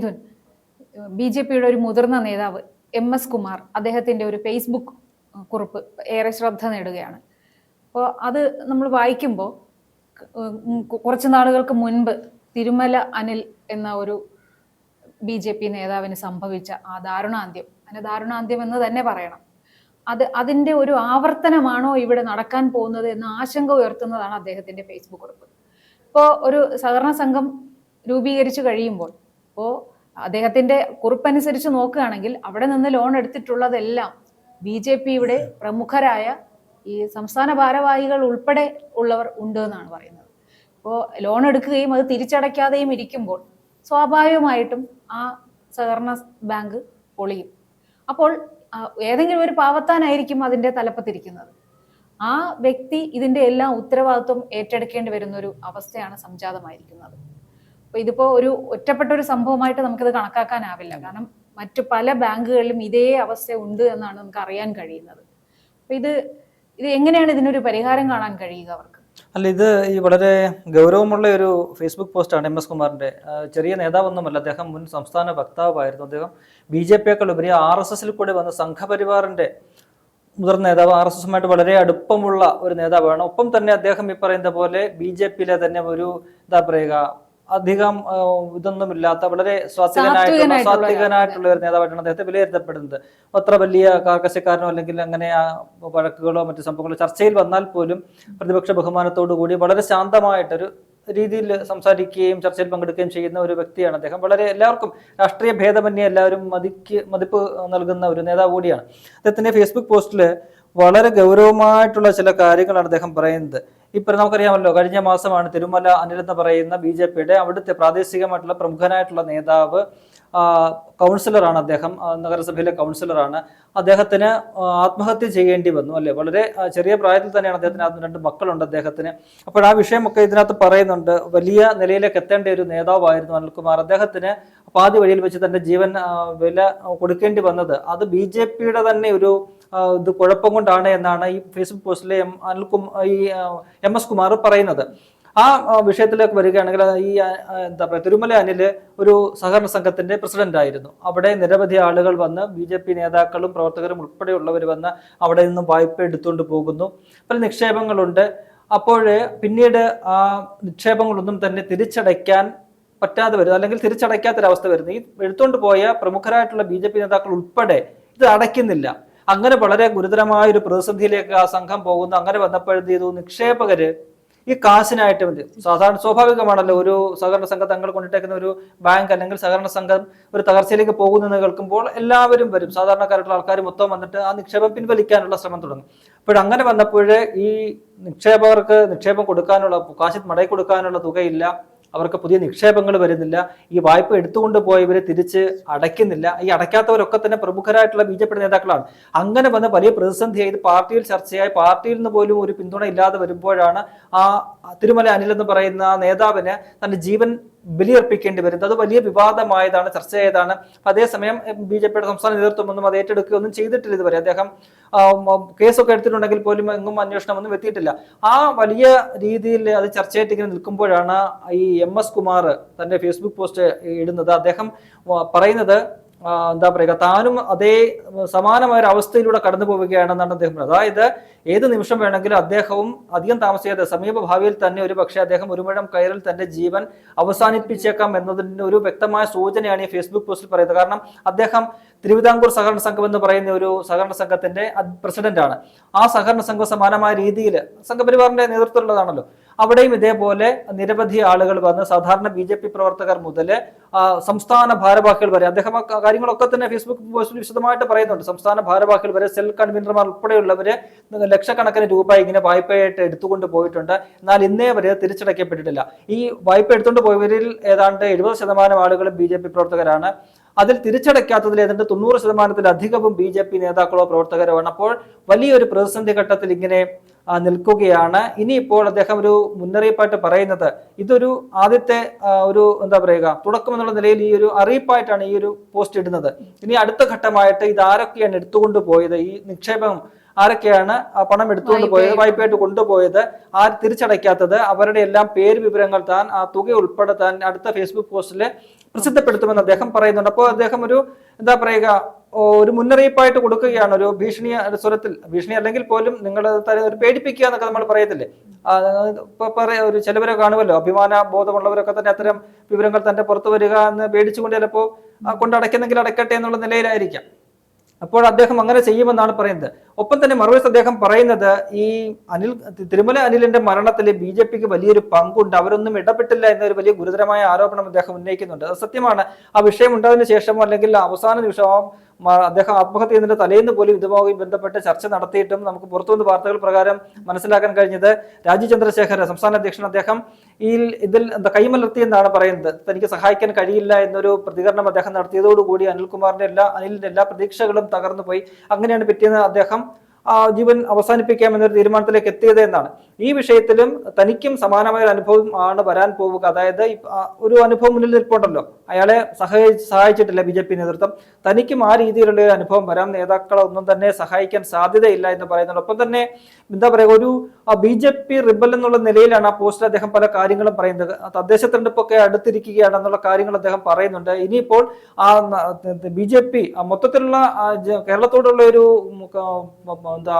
മിഥുൻ, BJPയുടെ ഒരു മുതിർന്ന നേതാവ് MS കുമാർ അദ്ദേഹത്തിന്റെ ഒരു ഫേസ്ബുക്ക് കുറിപ്പ് ഏറെ ശ്രദ്ധ നേടുകയാണ്. അപ്പോൾ അത് നമ്മൾ വായിക്കുമ്പോൾ കുറച്ച് നാളുകൾക്ക് മുൻപ് തിരുമല അനിൽ എന്ന ഒരു BJP നേതാവിന് സംഭവിച്ച ആ ദാരുണാന്ത്യം, അതിന് ദാരുണാന്ത്യം എന്ന് തന്നെ പറയണം, അതിന്റെ ഒരു ആവർത്തനമാണോ ഇവിടെ നടക്കാൻ പോകുന്നത് എന്ന ആശങ്ക ഉയർത്തുന്നതാണ് അദ്ദേഹത്തിന്റെ ഫേസ്ബുക്ക് കുറിപ്പ്. ഇപ്പോൾ ഒരു സഹകരണ സംഘം രൂപീകരിച്ചു കഴിയുമ്പോൾ ഇപ്പോൾ അദ്ദേഹത്തിന്റെ കുറിപ്പനുസരിച്ച് നോക്കുകയാണെങ്കിൽ അവിടെ നിന്ന് ലോൺ എടുത്തിട്ടുള്ളതെല്ലാം BJPയുടെ പ്രമുഖരായ ഈ സംസ്ഥാന ഭാരവാഹികൾ ഉൾപ്പെടെ ഉള്ളവർ ഉണ്ട് എന്നാണ് പറയുന്നത്. ഇപ്പോൾ ലോൺ എടുക്കുകയും അത് തിരിച്ചടയ്ക്കാതെയും ഇരിക്കുമ്പോൾ സ്വാഭാവികമായിട്ടും ആ സഹകരണ ബാങ്ക് പൊളിയും. അപ്പോൾ ഏതെങ്കിലും ഒരു പാവത്താനായിരിക്കും അതിന്റെ തലപ്പത്തിരിക്കുന്നത്. ആ വ്യക്തി ഇതിന്റെ എല്ലാം ഉത്തരവാദിത്വം ഏറ്റെടുക്കേണ്ടി വരുന്ന ഒരു അവസ്ഥയാണ് സംജാതമായിരിക്കുന്നത്. അപ്പൊ ഇതിപ്പോ ഒരു ഒറ്റപ്പെട്ട ഒരു സംഭവമായിട്ട് നമുക്കിത് കണക്കാക്കാനാവില്ല. കാരണം മറ്റു പല ബാങ്കുകളിലും ഇതേ അവസ്ഥ ഉണ്ട് എന്നാണ് നമുക്ക് അറിയാൻ കഴിയുന്നത്. അപ്പൊ ഇത് എങ്ങനെയാണ് ഇതിനൊരു പരിഹാരം കാണാൻ കഴിയുക അവർക്ക്? അല്ല, ഇത് ഈ വളരെ ഗൗരവമുള്ള ഒരു ഫേസ്ബുക്ക് പോസ്റ്റാണ് MS കുമാറിന്റെ. ചെറിയ നേതാവൊന്നുമല്ല, അദ്ദേഹം മുൻ സംസ്ഥാന വക്താവായിരുന്നു. അദ്ദേഹം BJPയേക്കാൾ ഉപരി RSSൽ കൂടി വന്ന സംഘപരിവാറിന്റെ മുതിർന്ന നേതാവ്, RSSുമായിട്ട് വളരെ അടുപ്പമുള്ള ഒരു നേതാവാണ്. ഒപ്പം തന്നെ അദ്ദേഹം ഈ പറയുന്ന പോലെ BJPയിലെ തന്നെ ഒരു എന്താ പറയുക അധികം ഇതൊന്നുമില്ലാത്ത വളരെ സാത്വികനായിട്ടുള്ള ഒരു നേതാവായിട്ടാണ് അദ്ദേഹത്തെ വിലയിരുത്തപ്പെടുന്നത്. അത്ര വലിയ കാർക്കശ്യക്കാരനോ അല്ലെങ്കിൽ അങ്ങനെ വഴക്കുകളോ മറ്റു സംഭവങ്ങളോ ചർച്ചയിൽ വന്നാൽ പോലും പ്രതിപക്ഷ ബഹുമാനത്തോടു കൂടി വളരെ ശാന്തമായിട്ടൊരു രീതിയിൽ സംസാരിക്കുകയും ചർച്ചയിൽ പങ്കെടുക്കുകയും ചെയ്യുന്ന ഒരു വ്യക്തിയാണ് അദ്ദേഹം. വളരെ എല്ലാവർക്കും രാഷ്ട്രീയ ഭേദമന്യേ എല്ലാവരും മതിപ്പ് നൽകുന്ന ഒരു നേതാവ് കൂടിയാണ്. അദ്ദേഹത്തിന്റെ ഫേസ്ബുക്ക് പോസ്റ്റിൽ വളരെ ഗൗരവമായിട്ടുള്ള ചില കാര്യങ്ങളാണ് അദ്ദേഹം പറയുന്നത്. ഇപ്പൊ നമുക്കറിയാമല്ലോ, കഴിഞ്ഞ മാസമാണ് തിരുമല അനിൽ എന്ന് പറയുന്ന BJPയുടെ അവിടുത്തെ പ്രാദേശികമായിട്ടുള്ള പ്രമുഖനായിട്ടുള്ള നേതാവ്, കൗൺസിലറാണ് അദ്ദേഹം, നഗരസഭയിലെ കൗൺസിലറാണ്. അദ്ദേഹത്തിന് ആത്മഹത്യ ചെയ്യേണ്ടി വന്നു, അല്ലെ? വളരെ ചെറിയ പ്രായത്തിൽ തന്നെയാണ് അദ്ദേഹത്തിന് 2 മക്കളുണ്ട് അദ്ദേഹത്തിന്. അപ്പോൾ ആ വിഷയമൊക്കെ ഇതിനകത്ത് പറയുന്നുണ്ട്. വലിയ നിലയിലേക്ക് എത്തേണ്ട ഒരു നേതാവായിരുന്നു അനിൽകുമാർ. അദ്ദേഹത്തിന് പാതി വഴിയിൽ വെച്ച് തന്റെ ജീവൻ വില കൊടുക്കേണ്ടി വന്നത് അത് BJPയുടെ തന്നെ ഒരു ഇത് കുഴപ്പം കൊണ്ടാണ് എന്നാണ് ഈ ഫേസ്ബുക്ക് പോസ്റ്റിലെ MS കുമാർ പറയുന്നത്. ആ വിഷയത്തിലേക്ക് വരികയാണെങ്കിൽ ഈ എന്താ പറയുക, തിരുമല അനില് ഒരു സഹകരണ സംഘത്തിന്റെ പ്രസിഡന്റ് ആയിരുന്നു. അവിടെ നിരവധി ആളുകൾ വന്ന് BJP നേതാക്കളും പ്രവർത്തകരും ഉൾപ്പെടെയുള്ളവർ വന്ന് അവിടെ നിന്നും വായ്പ എടുത്തുകൊണ്ട് പോകുന്നു. പല നിക്ഷേപങ്ങളുണ്ട്. അപ്പോൾ പിന്നീട് ആ നിക്ഷേപങ്ങളൊന്നും തന്നെ തിരിച്ചടയ്ക്കാൻ പറ്റാതെ വരുന്നു, അല്ലെങ്കിൽ തിരിച്ചടയ്ക്കാത്തൊരവസ്ഥ വരുന്നു. ഈ എടുത്തുകൊണ്ട് പോയ പ്രമുഖരായിട്ടുള്ള BJP നേതാക്കൾ ഉൾപ്പെടെ ഇത് അടയ്ക്കുന്നില്ല. അങ്ങനെ വളരെ ഗുരുതരമായ ഒരു പ്രതിസന്ധിയിലേക്ക് ആ സംഘം പോകുന്നു. അങ്ങനെ വന്നപ്പോഴെന്ത് ചെയ്തു, നിക്ഷേപകര് ഈ കാശിനായിട്ട് സാധാരണ സ്വാഭാവികമാണല്ലോ, ഒരു സഹകരണ സംഘം തങ്ങൾ കൊണ്ടിട്ടേക്കുന്ന ഒരു ബാങ്ക് അല്ലെങ്കിൽ സഹകരണ സംഘം ഒരു തകർച്ചയിലേക്ക് പോകുന്നെന്ന് കേൾക്കുമ്പോൾ എല്ലാവരും വരും, സാധാരണക്കാരായിട്ടുള്ള ആൾക്കാർ മൊത്തം വന്നിട്ട് ആ നിക്ഷേപം പിൻവലിക്കാനുള്ള ശ്രമം തുടങ്ങും. അപ്പോഴങ്ങനെ വന്നപ്പോൾ ഈ നിക്ഷേപകർക്ക് നിക്ഷേപം കൊടുക്കാനുള്ള കാശ് മടക്കി കൊടുക്കാനുള്ള തുകയില്ല, അവർക്ക് പുതിയ നിക്ഷേപങ്ങൾ വരുന്നില്ല, ഈ വായ്പ എടുത്തുകൊണ്ട് പോയവരെ തിരിച്ച് അടയ്ക്കുന്നില്ല. ഈ അടയ്ക്കാത്തവരൊക്കെ തന്നെ പ്രമുഖരായിട്ടുള്ള BJP നേതാക്കളാണ്. അങ്ങനെ വന്ന് വലിയ പ്രതിസന്ധിയായി. ഇത് പാർട്ടിയിൽ ചർച്ചയായി. പാർട്ടിയിൽ നിന്ന് പോലും ഒരു പിന്തുണ ഇല്ലാതെ വരുമ്പോഴാണ് ആ തിരുമല അനിൽ എന്ന് പറയുന്ന നേതാവിന് തന്റെ ജീവൻ ബലിയർപ്പിക്കേണ്ടി വരുന്നത്. അത് വലിയ വിവാദമായതാണ്, ചർച്ചയായതാണ്. അതേസമയം BJPയുടെ സംസ്ഥാന നേതൃത്വമൊന്നും അത് ഏറ്റെടുക്കുകയൊന്നും ചെയ്തിട്ടില്ല ഇതുവരെ. അദ്ദേഹം കേസൊക്കെ എടുത്തിട്ടുണ്ടെങ്കിൽ പോലും എങ്ങും അന്വേഷണമൊന്നും എത്തിയിട്ടില്ല. ആ വലിയ രീതിയിൽ അത് ചർച്ചയായിട്ട് ഇങ്ങനെ നിൽക്കുമ്പോഴാണ് ഈ MS കുമാർ തന്റെ ഫേസ്ബുക്ക് പോസ്റ്റ് ഇടുന്നത്. അദ്ദേഹം പറയുന്നത് എന്താ പറയുക, താനും അതേ സമാനമായ ഒരു അവസ്ഥയിലൂടെ കടന്നു പോവുകയാണെന്നാണ് അദ്ദേഹം പറയുന്നത്. അതായത് ഏത് നിമിഷം വേണമെങ്കിലും അദ്ദേഹവും അധികം താമസിയാതെ സമീപ ഭാവിയിൽ തന്നെ ഒരു പക്ഷേ അദ്ദേഹം ഒരു മുഴം കയറിൽ തന്റെ ജീവൻ അവസാനിപ്പിച്ചേക്കാം എന്നതിന്റെ ഒരു വ്യക്തമായ സൂചനയാണ് ഈ ഫേസ്ബുക്ക് പോസ്റ്റിൽ പറയുന്നത്. കാരണം അദ്ദേഹം തിരുവിതാംകൂർ സഹകരണ സംഘം എന്ന് പറയുന്ന ഒരു സഹകരണ സംഘത്തിന്റെ പ്രസിഡന്റാണ്. ആ സഹകരണ സംഘം സമാനമായ രീതിയിൽ സംഘപരിവാറിന്റെ നേതൃത്വമുള്ളതാണല്ലോ. അവിടെയും ഇതേപോലെ നിരവധി ആളുകൾ വന്ന് സാധാരണ BJP പ്രവർത്തകർ മുതൽ സംസ്ഥാന ഭാരവാഹികൾ വരെ, അദ്ദേഹം കാര്യങ്ങളൊക്കെ തന്നെ ഫേസ്ബുക്ക് പോസ്റ്റിൽ വിശദമായിട്ട് പറയുന്നുണ്ട്. സംസ്ഥാന ഭാരവാഹികൾ വരെ, സെൽ കൺവീനർമാർ ഉൾപ്പെടെയുള്ളവര് ലക്ഷക്കണക്കിന് രൂപ ഇങ്ങനെ വായ്പയായിട്ട് എടുത്തുകൊണ്ട് പോയിട്ടുണ്ട്. എന്നാൽ ഇന്നേ വരെ തിരിച്ചടയ്ക്കപ്പെട്ടിട്ടില്ല. ഈ വായ്പ എടുത്തുകൊണ്ട് പോയവരിൽ ഏതാണ്ട് 70% ആളുകളും BJP പ്രവർത്തകരാണ്. അതിൽ തിരിച്ചടയ്ക്കാത്തതിൽ ഏതാണ്ട് 90%-ലധികവും BJP നേതാക്കളോ പ്രവർത്തകരോ ആണ്. അപ്പോൾ വലിയൊരു പ്രതിസന്ധി ഘട്ടത്തിൽ ഇങ്ങനെ നിൽക്കുകയാണ്. ഇനിയിപ്പോൾ അദ്ദേഹം ഒരു മുന്നറിയിപ്പായിട്ട് പറയുന്നത്, ഇതൊരു ആദ്യത്തെ ഒരു എന്താ പറയുക തുടക്കം എന്നുള്ള നിലയിൽ ഈ ഒരു അറിയിപ്പായിട്ടാണ് ഈ ഒരു പോസ്റ്റ് ഇടുന്നത്. ഇനി അടുത്ത ഘട്ടമായിട്ട് ഇത് ആരൊക്കെയാണ് എടുത്തുകൊണ്ട് പോയത്, ഈ നിക്ഷേപം ആരൊക്കെയാണ് പണം എടുത്തുകൊണ്ട് പോയത്, വായ്പയായിട്ട് കൊണ്ടുപോയത്, തിരിച്ചടയ്ക്കാത്തത്, അവരുടെ എല്ലാം പേര് വിവരങ്ങൾ താൻ ആ തുക ഉൾപ്പെടെ താൻ അടുത്ത ഫേസ്ബുക്ക് പോസ്റ്റില് പ്രസിദ്ധപ്പെടുത്തുമെന്ന് അദ്ദേഹം പറയുന്നുണ്ട്. അപ്പോൾ അദ്ദേഹം ഒരു എന്താ പറയുക, ഒരു മുന്നറിയിപ്പായിട്ട് കൊടുക്കുകയാണ്, ഒരു ഭീഷണി സ്വരത്തിൽ, ഭീഷണി അല്ലെങ്കിൽ പോലും നിങ്ങൾ ഒരു പേടിപ്പിക്കുക എന്നൊക്കെ നമ്മൾ പറയത്തില്ലേ. ഒരു ചിലവരെ കാണുമല്ലോ, അഭിമാന ബോധമുള്ളവരൊക്കെ തന്നെ അത്തരം വിവരങ്ങൾ തന്റെ പുറത്തു വരിക എന്ന് പേടിച്ചുകൊണ്ട് ചിലപ്പോൾ കൊണ്ടടയ്ക്കുന്നെങ്കിൽ അടയ്ക്കട്ടെ എന്നുള്ള നിലയിലായിരിക്കാം. അപ്പോൾ അദ്ദേഹം അങ്ങനെ ചെയ്യുമെന്നാണ് പറയുന്നത്. ഒപ്പം തന്നെ മറുവശത്ത് അദ്ദേഹം പറയുന്നത്, ഈ തിരുമല അനിലിന്റെ മരണത്തിൽ BJPക്ക് വലിയൊരു പങ്കുണ്ട്, അവരൊന്നും ഇടപെട്ടില്ല എന്നൊരു വലിയ ഗുരുതരമായ ആരോപണം അദ്ദേഹം ഉന്നയിക്കുന്നുണ്ട്. അത് സത്യമാണ്. ആ വിഷയം ഉണ്ടായതിനു ശേഷമോ അല്ലെങ്കിൽ അവസാന നിമിഷമോ അദ്ദേഹം ആത്മഹത്യ ചെയ്യുന്നതിന്റെ തലേന്ന് പോലും ഇതുമായി ബന്ധപ്പെട്ട് ചർച്ച നടത്തിയിട്ടും നമുക്ക് പുറത്തുവന്ന വാർത്തകൾ പ്രകാരം മനസ്സിലാക്കാൻ കഴിഞ്ഞത് രാജീവ് ചന്ദ്രശേഖർ സംസ്ഥാന അധ്യക്ഷൻ അദ്ദേഹം ഇതിൽ കൈമലർത്തി എന്നാണ് പറയുന്നത്. തനിക്ക് സഹായിക്കാൻ കഴിയില്ല എന്നൊരു പ്രതികരണം അദ്ദേഹം നടത്തിയതോടുകൂടി അനിലിന്റെ എല്ലാ പ്രതീക്ഷകളും തകർന്നു പോയി. അങ്ങനെയാണ് പിറ്റേന്ന് അദ്ദേഹം ജീവൻ അവസാനിപ്പിക്കാമെന്നൊരു തീരുമാനത്തിലേക്ക് എത്തിയത് എന്നാണ്. ഈ വിഷയത്തിലും തനിക്കും സമാനമായ ഒരു അനുഭവം ആണ് വരാൻ പോവുക. അതായത് ഒരു അനുഭവം മുന്നിൽ നിൽപ്പുണ്ടല്ലോ, അയാളെ സഹായിച്ചിട്ടില്ല BJP നേതൃത്വം, തനിക്കും ആ രീതിയിലുള്ള ഒരു അനുഭവം വരാം. നേതാക്കളൊന്നും തന്നെ സഹായിക്കാൻ സാധ്യതയില്ല എന്ന് പറയുന്നുണ്ട്. ഒപ്പം തന്നെ എന്താ പറയുക, ഒരു BJP റിബൽ എന്നുള്ള നിലയിലാണ് ആ പോസ്റ്റിൽ അദ്ദേഹം പല കാര്യങ്ങളും പറയുന്നത്. തദ്ദേശ തെരഞ്ഞെടുപ്പൊക്കെ അടുത്തിരിക്കുകയാണെന്നുള്ള കാര്യങ്ങൾ അദ്ദേഹം പറയുന്നുണ്ട്. ഇനിയിപ്പോൾ BJP മൊത്തത്തിലുള്ള കേരളത്തോടുള്ള ഒരു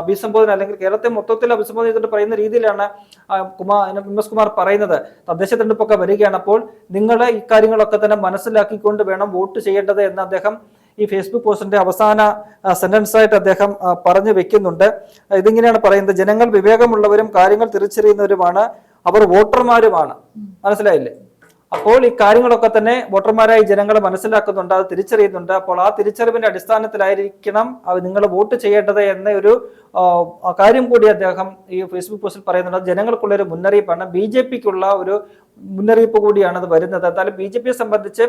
അഭിസംബോധന, അല്ലെങ്കിൽ കേരളത്തെ മൊത്തത്തിൽ അഭിസംബോധന ചെയ്തിട്ട് പറയുന്ന രീതിയിലാണ് MS കുമാർ പറയുന്നത്. തദ്ദേശ തെരഞ്ഞെടുപ്പൊക്കെ വരികയാണ്, അപ്പോൾ നിങ്ങൾ ഇക്കാര്യങ്ങളൊക്കെ തന്നെ മനസ്സിലാക്കിക്കൊണ്ട് വേണം വോട്ട് ചെയ്യേണ്ടത് എന്ന് അദ്ദേഹം ഈ ഫേസ്ബുക്ക് പോസ്റ്റിന്റെ അവസാന സെന്റൻസ് ആയിട്ട് അദ്ദേഹം പറഞ്ഞു വെക്കുന്നുണ്ട്. ഇതിങ്ങനെയാണ് പറയുന്നത്: ജനങ്ങൾ വിവേകമുള്ളവരും കാര്യങ്ങൾ തിരിച്ചറിയുന്നവരുമാണ്, അവർ വോട്ടർമാരുമാണ്. മനസ്സിലായില്ലേ? അപ്പോൾ ഈ കാര്യങ്ങളൊക്കെ തന്നെ വോട്ടർമാരായി ജനങ്ങൾ മനസ്സിലാക്കുന്നുണ്ട്, അത് തിരിച്ചറിയുന്നുണ്ട്. അപ്പോൾ ആ തിരിച്ചറിവിന്റെ അടിസ്ഥാനത്തിലായിരിക്കണം നിങ്ങൾ വോട്ട് ചെയ്യേണ്ടത് എന്ന ഒരു കാര്യം കൂടി അദ്ദേഹം ഈ ഫേസ്ബുക്ക് പോസ്റ്റിൽ പറയുന്നുണ്ട്. ജനങ്ങൾക്കുള്ള ഒരു മുന്നറിയിപ്പാണ്, BJPക്കുള്ള ഒരു മുന്നറിയിപ്പ് കൂടിയാണ് അത് വരുന്നത്. എന്തായാലും BJPയെ സംബന്ധിച്ച്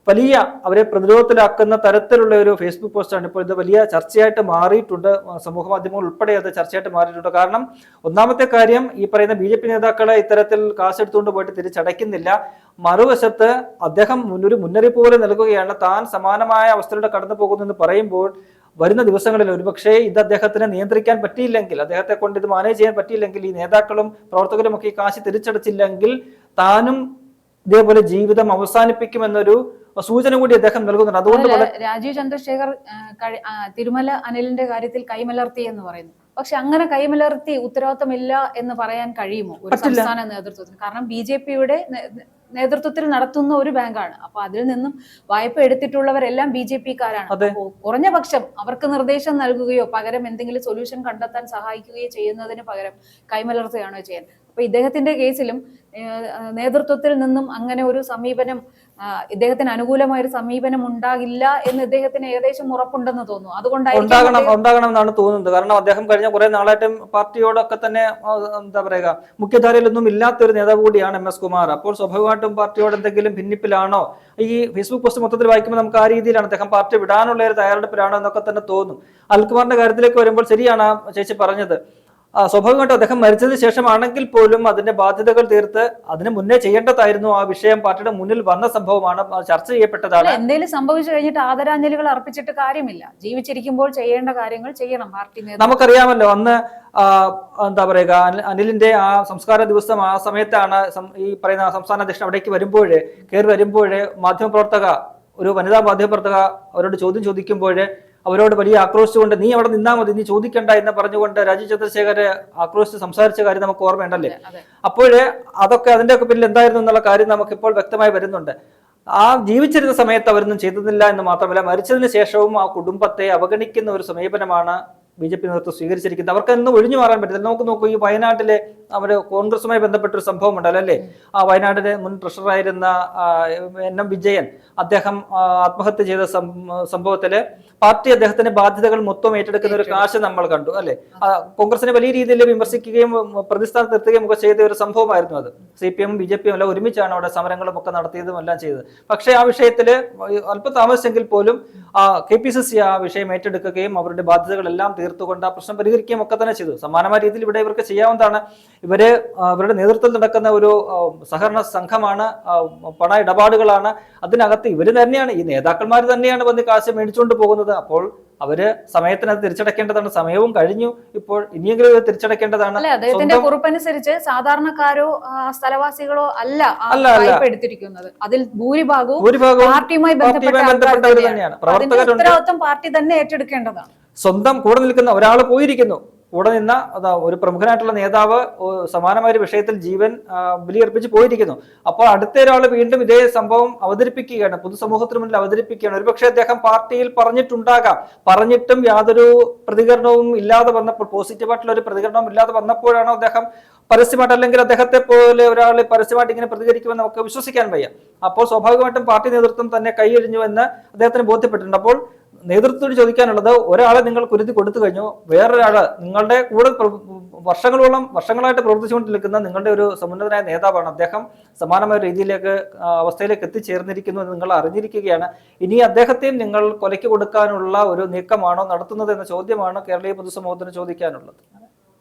വലിയ അവരെ പ്രതിരോധത്തിലാക്കുന്ന തരത്തിലുള്ള ഒരു ഫേസ്ബുക്ക് പോസ്റ്റാണ് ഇപ്പോൾ. ഇത് വലിയ ചർച്ചയായിട്ട് മാറിയിട്ടുണ്ട്, സമൂഹ മാധ്യമങ്ങൾ ഉൾപ്പെടെ അത് ചർച്ചയായിട്ട് മാറിയിട്ടുണ്ട്. കാരണം ഒന്നാമത്തെ കാര്യം, ഈ പറയുന്ന BJP നേതാക്കളെ ഇത്തരത്തിൽ കാശെടുത്തുകൊണ്ട് പോയിട്ട് തിരിച്ചടയ്ക്കുന്നില്ല. മറുവശത്ത് അദ്ദേഹം ഒരു മുന്നറിയിപ്പ് പോലെ നൽകുകയാണ്, താൻ സമാനമായ അവസ്ഥയിലൂടെ കടന്നു പോകുന്നെന്ന് പറയുമ്പോൾ വരുന്ന ദിവസങ്ങളിൽ ഒരുപക്ഷെ ഇത് അദ്ദേഹത്തിന് നിയന്ത്രിക്കാൻ പറ്റിയില്ലെങ്കിൽ, അദ്ദേഹത്തെ കൊണ്ട് ഇത് മാനേജ് ചെയ്യാൻ പറ്റിയില്ലെങ്കിൽ, ഈ നേതാക്കളും പ്രവർത്തകരും ഒക്കെ ഈ കാശ് തിരിച്ചടച്ചില്ലെങ്കിൽ താനും ഇതേപോലെ ജീവിതം അവസാനിപ്പിക്കുമെന്നൊരു സൂചന കൂടി അദ്ദേഹം നൽകുന്നുണ്ട്. അതുകൊണ്ട് രാജീവ് ചന്ദ്രശേഖർ തിരുമല അനിലിന്റെ കാര്യത്തിൽ കൈമലർത്തി എന്ന് പറയുന്നു. പക്ഷെ അങ്ങനെ കൈമലർത്തി ഉത്തരവാദിത്തമില്ല എന്ന് പറയാൻ കഴിയുമോ ഒരു സംസ്ഥാന നേതൃത്വത്തിന്? കാരണം BJPയുടെ നേതൃത്വത്തിൽ നടത്തുന്ന ഒരു ബാങ്കാണ്. അപ്പൊ അതിൽ നിന്നും വായ്പ എടുത്തിട്ടുള്ളവരെല്ലാം BJPക്കാരാണ്. കുറഞ്ഞ പക്ഷം അവർക്ക് നിർദ്ദേശം നൽകുകയോ പകരം എന്തെങ്കിലും സൊല്യൂഷൻ കണ്ടെത്താൻ സഹായിക്കുകയോ ചെയ്യുന്നതിന് പകരം കൈമലർത്തുകയാണോ ചെയ്യാൻ? അപ്പൊ ഇദ്ദേഹത്തിന്റെ കേസിലും നേതൃത്വത്തിൽ നിന്നും അങ്ങനെ ഒരു സമീപനം, ഇദ്ദേഹത്തിന് അനുകൂലമായ ഒരു സമീപനം ഉണ്ടാകില്ല എന്ന് ഇദ്ദേഹത്തിന് ഏകദേശം ഉറപ്പുണ്ടെന്ന് തോന്നുന്നു. ഉണ്ടാകണം എന്നാണ് തോന്നുന്നത്. കാരണം അദ്ദേഹം കഴിഞ്ഞ കുറെ നാളായിട്ടും പാർട്ടിയോടൊക്കെ തന്നെ എന്താ പറയുക, മുഖ്യധാരയിലൊന്നും ഇല്ലാത്തൊരു നേതാവ് കൂടിയാണ് MS കുമാർ. അപ്പോൾ സ്വാഭാവികമായിട്ടും പാർട്ടിയോട് എന്തെങ്കിലും ഭിന്നിപ്പിലാണോ? ഈ ഫേസ്ബുക്ക് പോസ്റ്റ് മൊത്തത്തിൽ വായിക്കുമ്പോൾ നമുക്ക് ആ രീതിയിലാണ് അദ്ദേഹം പാർട്ടി വിടാനുള്ള ഒരു തയ്യാറെടുപ്പിലാണോ എന്നൊക്കെ തന്നെ തോന്നും. അനിൽകുമാറിന്റെ കാര്യത്തിലേക്ക് വരുമ്പോൾ ശരിയാണ് ചേച്ചി പറഞ്ഞത്. സ്വാഭാവികമായിട്ടും അദ്ദേഹം മരിച്ചതിന് ശേഷമാണെങ്കിൽ പോലും അതിന്റെ ബാധ്യതകൾ തീർത്ത് അതിന് മുന്നേ ചെയ്യേണ്ടതായിരുന്നു. ആ വിഷയം പാർട്ടിയുടെ മുന്നിൽ വന്ന സംഭവമാണ്, ചർച്ച ചെയ്യപ്പെട്ടതാണ്. എന്തെങ്കിലും സംഭവിച്ചു കഴിഞ്ഞിട്ട് ആദരാഞ്ജലികൾ അർപ്പിച്ചിട്ട് കാര്യമില്ല, ജീവിച്ചിരിക്കുമ്പോൾ ചെയ്യേണ്ട കാര്യങ്ങൾ ചെയ്യണം പാർട്ടി. നമുക്കറിയാമല്ലോ, അന്ന് എന്താ പറയുക, അനിലിന്റെ ആ സംസ്കാര ദിവസം ആ സമയത്താണ് ഈ പറയുന്ന സംസ്ഥാന അധ്യക്ഷൻ അവിടേക്ക് കയറി വരുമ്പോഴേ ഒരു വനിതാ മാധ്യമപ്രവർത്തക അവരോട് ചോദ്യം ചോദിക്കുമ്പോൾ അവരോട് വലിയ ആക്രോശിച്ചുകൊണ്ട്, നീ അവിടെ നിന്നാ മതി, നീ ചോദിക്കണ്ട എന്ന് പറഞ്ഞുകൊണ്ട് രാജീവ് ചന്ദ്രശേഖരെ ആക്രോശിച്ച് സംസാരിച്ച കാര്യം നമുക്ക് ഓർമ്മയുണ്ടല്ലേ? അപ്പോഴേ അതൊക്കെ അതിന്റെയൊക്കെ പിന്നിൽ എന്തായിരുന്നു എന്നുള്ള കാര്യം നമുക്കിപ്പോൾ വ്യക്തമായി വരുന്നുണ്ട്. ആ ജീവിച്ചിരുന്ന സമയത്ത് അവരൊന്നും ചെയ്തിരുന്നില്ല എന്ന് മാത്രമല്ല, മരിച്ചതിന് ശേഷവും ആ കുടുംബത്തെ അവഗണിക്കുന്ന ഒരു സമീപനമാണ് BJP നേതൃത്വം സ്വീകരിച്ചിരിക്കുന്നത്. അവർക്ക് ഒന്നും ഒഴിഞ്ഞു മാറാൻ പറ്റില്ല. നോക്കൂ, ഈ വയനാട്ടിലെ കോൺഗ്രസുമായി ബന്ധപ്പെട്ടൊരു സംഭവം ഉണ്ടല്ലോ അല്ലേ? ആ വയനാട്ടിലെ മുൻ ട്രഷററായിരുന്ന NM വിജയൻ അദ്ദേഹം ആത്മഹത്യ ചെയ്ത സംഭവത്തില് പാർട്ടി അദ്ദേഹത്തിന്റെ ബാധ്യതകൾ മൊത്തം ഏറ്റെടുക്കുന്ന ഒരു കാഴ്ച നമ്മൾ കണ്ടു അല്ലെ? കോൺഗ്രസിനെ വലിയ രീതിയിൽ വിമർശിക്കുകയും പ്രതിസ്ഥാനത്ത് നിർത്തുകയും ഒക്കെ ചെയ്ത ഒരു സംഭവമായിരുന്നു അത്. CPM BJP എല്ലാം ഒരുമിച്ചാണ് അവിടെ സമരങ്ങളും ഒക്കെ നടത്തിയതും എല്ലാം ചെയ്തത്. പക്ഷേ ആ വിഷയത്തില് അല്പം താമസിച്ചെങ്കിൽ പോലും KPCC ആ വിഷയം ഏറ്റെടുക്കുകയും അവരുടെ ബാധ്യതകളെല്ലാം തീർത്തുകൊണ്ട് ആ പ്രശ്നം പരിഹരിക്കുകയും ഒക്കെ തന്നെ ചെയ്തു. സമാനമായ രീതിയിൽ ഇവിടെ ഇവർക്ക് ചെയ്യാവുന്നതാണ്. ഇവരുടെ നേതൃത്വത്തിൽ നടക്കുന്ന ഒരു സഹകരണ സംഘമാണ്, പണ ഇടപാടുകളാണ്. അതിനകത്ത് ഇവര് തന്നെയാണ്, ഈ നേതാക്കന്മാർ തന്നെയാണ് വന്ന് കാശ് മേടിച്ചുകൊണ്ട് പോകുന്നത്. അപ്പോൾ അവര് സമയത്തിന് അത് തിരിച്ചടക്കേണ്ടതാണ്. സമയവും കഴിഞ്ഞു, ഇപ്പോൾ ഇനിയെങ്കിലും ഇത് തിരിച്ചടക്കേണ്ടതാണ്. അല്ലെ, അദ്ദേഹത്തിന്റെ കുറിപ്പനുസരിച്ച് സാധാരണക്കാരോ സ്ഥലവാസികളോ അല്ല വായ്പ എടുത്തിരിക്കുന്നത്. അതിൽ ഭൂരിഭാഗവും പാർട്ടിയുമായി ബന്ധപ്പെട്ടവർ തന്നെയാണ്. പ്രവർത്തകരുണ്ട്, ഉത്തരവാദിത്വം പാർട്ടി തന്നെ ഏറ്റെടുക്കേണ്ടതാണ്. സ്വന്തം കൂടെ നിൽക്കുന്ന ഒരാൾ പോയിരിക്കുന്നു, കൂടെ നിന്ന ഒരു പ്രമുഖനായിട്ടുള്ള നേതാവ് സമാനമായ ഒരു വിഷയത്തിൽ ജീവൻ ബലിയർപ്പിച്ച് പോയിരിക്കുന്നു. അപ്പോൾ അടുത്ത ഒരാൾ വീണ്ടും ഇതേ സംഭവം അവതരിപ്പിക്കുകയാണ്, പൊതുസമൂഹത്തിന് മുന്നിൽ അവതരിപ്പിക്കുകയാണ്. ഒരുപക്ഷെ അദ്ദേഹം പാർട്ടിയിൽ പറഞ്ഞിട്ടുണ്ടാകാം, പറഞ്ഞിട്ടും യാതൊരു പ്രതികരണവും ഇല്ലാതെ വന്നപ്പോൾ, പോസിറ്റീവായിട്ടുള്ള ഒരു പ്രതികരണവും ഇല്ലാതെ വന്നപ്പോഴാണ് അദ്ദേഹം പരസ്യമായിട്ട്, അല്ലെങ്കിൽ അദ്ദേഹത്തെ പോലെ ഒരാൾ പരസ്യമായിട്ട് ഇങ്ങനെ പ്രതികരിക്കുമെന്ന് നമുക്ക് വിശ്വസിക്കാൻ വയ്യ. അപ്പോൾ സ്വാഭാവികമായിട്ടും പാർട്ടി നേതൃത്വം തന്നെ കൈയൊഴിഞ്ഞു എന്ന് അദ്ദേഹത്തിന് ബോധ്യപ്പെട്ടിട്ടുണ്ട്. അപ്പോൾ നേതൃത്വത്തോട് ചോദിക്കാനുള്ളത്, ഒരാളെ നിങ്ങൾ കുരുതി കൊടുത്തു കഴിഞ്ഞു, വേറൊരാള് നിങ്ങളുടെ കൂടെ വർഷങ്ങളായിട്ട് പ്രവർത്തിച്ചുകൊണ്ട് നിൽക്കുന്ന നിങ്ങളുടെ ഒരു സമുന്നതനായ നേതാവാണ്, അദ്ദേഹം സമാനമായ രീതിയിലേക്ക് അവസ്ഥയിലേക്ക് എത്തിച്ചേർന്നിരിക്കുന്നു എന്ന് നിങ്ങൾ അറിഞ്ഞിരിക്കുകയാണ്. ഇനി അദ്ദേഹത്തെയും നിങ്ങൾ കൊലയ്ക്ക് കൊടുക്കാനുള്ള ഒരു നീക്കമാണോ നടത്തുന്നത് എന്ന ചോദ്യമാണ് കേരളീയ പൊതുസമൂഹത്തിന് ചോദിക്കാനുള്ളത്.